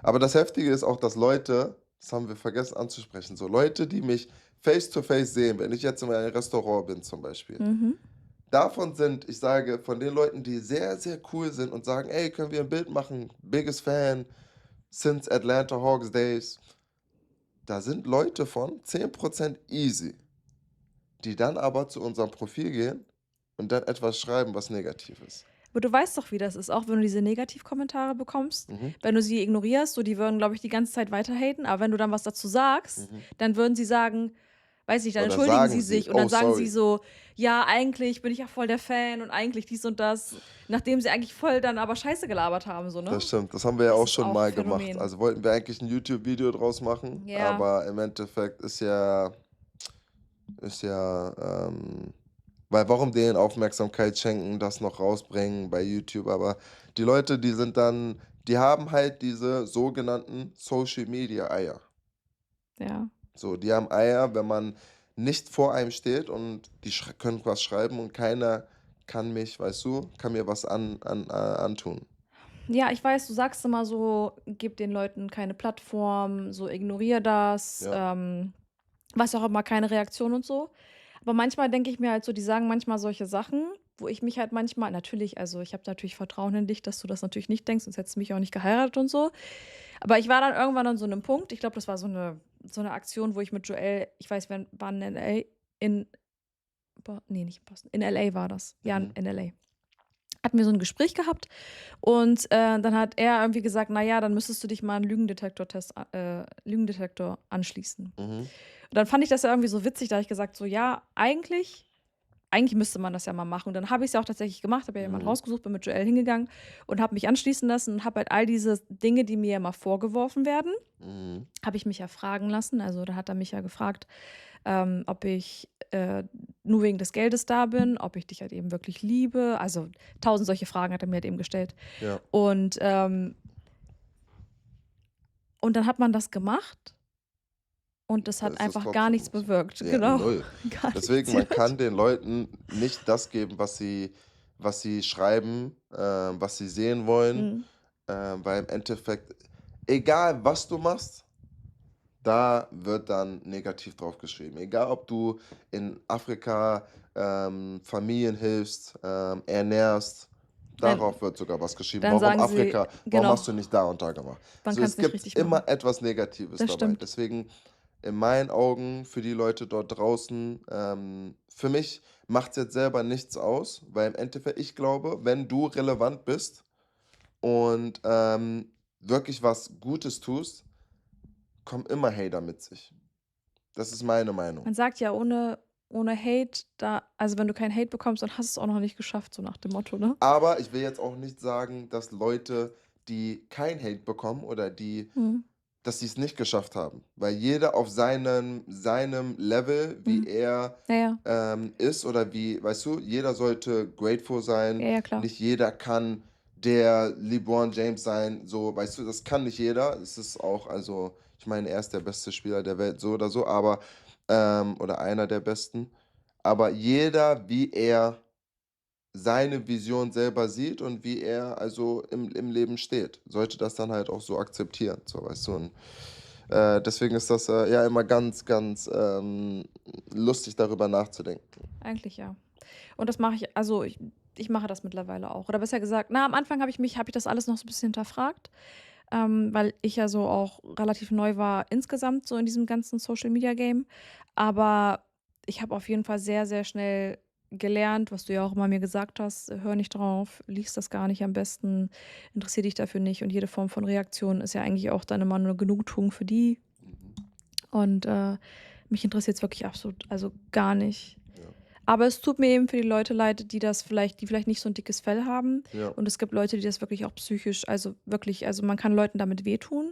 Aber das Heftige ist auch, dass Leute, das haben wir vergessen anzusprechen, so Leute, die mich face to face sehen, wenn ich jetzt in einem Restaurant bin zum Beispiel. Mhm. Davon sind, ich sage, von den Leuten, die sehr, sehr cool sind und sagen: „Ey, können wir ein Bild machen? Biggest Fan since Atlanta Hawks days." Da sind Leute von 10% easy, die dann aber zu unserem Profil gehen und dann etwas schreiben, was negativ ist. Aber du weißt doch, wie das ist, auch wenn du diese Negativkommentare bekommst, Mhm, wenn du sie ignorierst, so die würden, glaube ich, die ganze Zeit weiter haten, aber wenn du dann was dazu sagst, mhm. dann würden sie sagen, weiß nicht, dann Oder entschuldigen sagen sie sie: sich und „Oh, dann sagen sie sorry." so: „Ja, eigentlich bin ich ja voll der Fan und eigentlich dies und das", nachdem sie eigentlich voll dann aber Scheiße gelabert haben, so, Das ne? stimmt, das haben wir ja Das auch ist schon auch mal gemacht. Phänomen. Also, wollten wir eigentlich 'n YouTube-Video draus machen, Ja, aber im Endeffekt ist ja, weil warum denen Aufmerksamkeit schenken, das noch rausbringen bei YouTube, aber die Leute, die haben halt diese sogenannten Social-Media-Eier. ja. So, die haben Eier, wenn man nicht vor einem steht und die können was schreiben und keiner kann mich, weißt du, kann mir was antun. Ja, ich weiß, du sagst immer so: „Gib den Leuten keine Plattform, so ignoriere das", Ja. was auch immer, keine Reaktion und so. Aber manchmal denke ich mir halt so, die sagen manchmal solche Sachen, wo ich mich halt manchmal natürlich, also, ich habe natürlich Vertrauen in dich, dass du das natürlich nicht denkst, sonst hättest du mich auch nicht geheiratet und so. Aber ich war dann irgendwann an so 'nem Punkt, ich glaube, das war so 'ne Aktion, wo ich mit Joel, ich weiß, wir waren in LA, in nicht in Boston, in LA war das. Ja, Mhm. in LA. Hatten wir so 'n Gespräch gehabt und, dann hat er irgendwie gesagt: „Na ja, dann müsstest du dich mal 'n Lügendetektor anschließen." Und Mhm. dann fand ich das ja irgendwie so witzig, da habe ich gesagt so: „Ja, eigentlich müsste man das ja mal machen." Und dann habe ich's ja auch tatsächlich gemacht, habe ja jemanden Mhm. rausgesucht, bin mit Joel hingegangen und habe mich anschließen lassen und habe halt all diese Dinge, die mir immer vorgeworfen werden, Mhm. habe ich mich ja fragen lassen. Also, da hat er mich ja gefragt, ob ich, nur wegen des Geldes da bin, ob ich dich halt eben wirklich liebe. Also, tausend solche Fragen hat er mir halt eben gestellt. Ja. Und, und dann hat man das gemacht und das Da hat ist es einfach gar trotzdem nichts nicht so. bewirkt. Ja, Genau, null. gar nichts, Deswegen, ja. man kann den Leuten nicht das geben, was sie schreiben, was sie sehen wollen, Mhm. weil im Endeffekt, egal was du machst, da wird dann negativ drauf geschrieben. Egal, ob du in Afrika, Familien hilfst, ernährst, Nein, darauf wird sogar was geschrieben. dann Warum sagen sie Afrika? Warum genau, hast du nicht da und da gemacht? man So, kann's es nicht gibt richtig machen. immer etwas Negatives Das dabei. stimmt. Deswegen in meinen Augen für die Leute dort draußen, für mich macht's jetzt selber nichts aus, weil im Endeffekt ich glaube, wenn du relevant bist und, wirklich was Gutes tust, kommen immer Hater mit sich. Das ist meine Meinung. Man sagt ja, ohne Hate, da, also, wenn du keinen Hate bekommst, dann hast du's auch noch nicht geschafft, so nach dem Motto, ne? Aber ich will jetzt auch nicht sagen, dass Leute, die kein Hate bekommen oder die Mhm. dass sie es nicht geschafft haben, weil jeder auf seinem Level, wie Mhm. er, Ja, ja. ist oder wie, weißt du, jeder sollte grateful Ja, sein. ja, klar. Nicht jeder kann der LeBron James sein, so, weißt du, das kann nicht jeder. Es ist auch, also, ich meine, er ist der beste Spieler der Welt, so oder so, aber oder einer der besten. Aber jeder, wie er seine Vision selber sieht und wie er also im Leben steht, sollte das dann halt auch so akzeptieren, so, weißt du? Und, deswegen ist das, ja immer ganz, ganz, lustig, darüber nachzudenken. Eigentlich ja. Und das mache ich, also, ich mache das mittlerweile auch. Oder besser gesagt, na, am Anfang habe ich das alles noch so 'n bisschen hinterfragt, weil ich ja so auch relativ neu war insgesamt so in diesem ganzen Social-Media-Game. Aber ich habe auf jeden Fall sehr, sehr schnell gelernt, was du ja auch immer mir gesagt hast: „Hör nicht drauf, lies das gar nicht am besten, interessiere dich dafür nicht." Und jede Form von Reaktion ist ja eigentlich auch dann immer nur Genugtuung für die. Mhm. Und, mich interessiert's wirklich absolut, also, gar nicht. Ja, Aber es tut mir eben für die Leute leid, die vielleicht nicht so 'n dickes Fell haben. ja, Und es gibt Leute, die das wirklich auch psychisch, also wirklich, also, man kann Leuten damit wehtun.